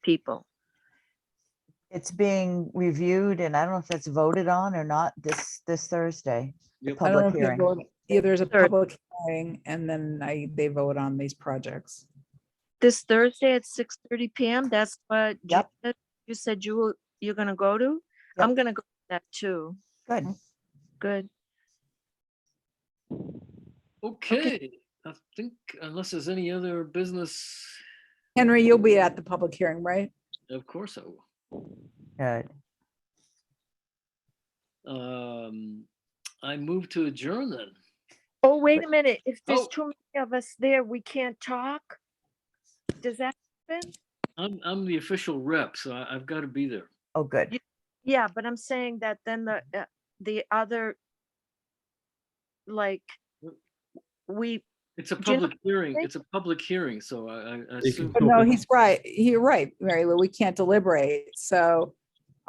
people? It's being reviewed and I don't know if that's voted on or not this Thursday. The Yep. I don't know public if they hearing. vote, there's a Third. public hearing and then they vote on these projects. This Thursday at 6:30 PM, that's what Yep. you said you're gonna go to? I'm gonna go to that too. Good. Good. Okay, I think unless there's any other business, Henry, you'll be at the public hearing, right? of course I will. Good. I move to adjourn then. Oh, wait a minute. If there's Oh. too many of us there, we can't talk? Does that happen? I'm the official rep, so I've got to be there. Oh, good. Yeah, but I'm saying that then the other, like, we, It's a Do you know public hearing. think- It's a public hearing, so I can assume. But no, he's right. You're right, Mary Lou. We can't deliberate. So,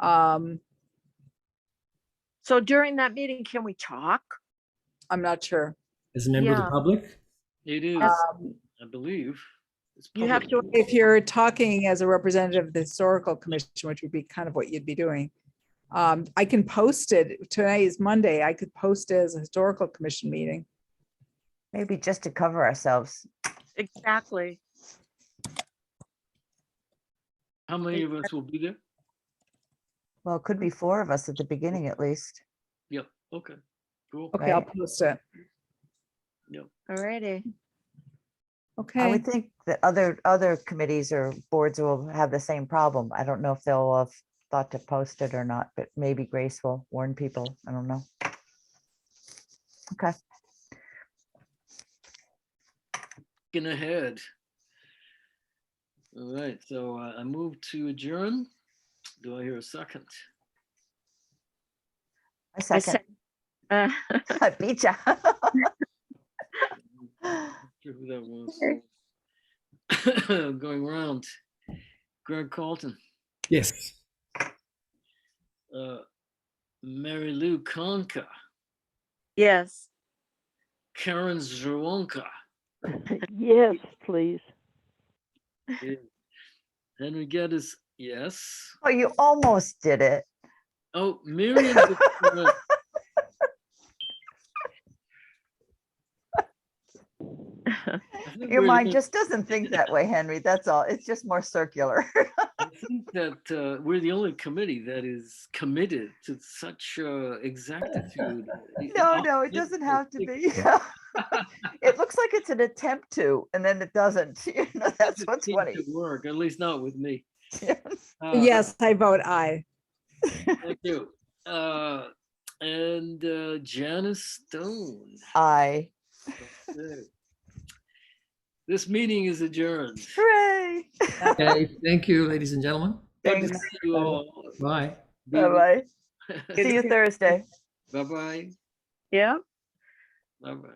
so during that meeting, can we talk? I'm not sure. As a member of Yeah. the public? It is, Um, I believe. It's You have public. to, If you're talking as a representative of the historical commission, which would be kind of what you'd be doing, I can post it. Today is Monday. I could post it as a historical commission meeting. Maybe just to cover ourselves. exactly. How many of us will be there? Well, it could be 4 of us at the beginning at least. Yep, okay, cool. Okay, I'll Right. post it. Alrighty. I Okay. would think that other committees or boards will have the same problem. I don't know if they'll have thought to post it or not, but maybe Grace will warn people. I don't know. Okay. Looking ahead. All right, so I move to adjourn. Do I hear a second? I I second. Uh, I beat ya. Sure who that was. Going around. Greg Carlton, Yes. Mary Lou Conca, Yes. Karen Zwonka, Yes, please. Henry Geddes, yes. Oh, you almost did it. Oh, Miriam. Your mind just doesn't think that way, Henry. That's all. It's just more circular. I think that we're the only committee that is committed to such exactitude. No, it doesn't have to be. It looks like it's an attempt to, and then it doesn't. That's what's funny. To work, at least not with me. Yes, I vote aye. Thank you. And Janice Stone. Aye. Okay. This meeting is adjourned. Hooray. Okay, thank you, ladies and gentlemen. Good to Thanks. see you all. Bye. Bye-bye. See you Thursday. Bye-bye. Yeah. Bye-bye.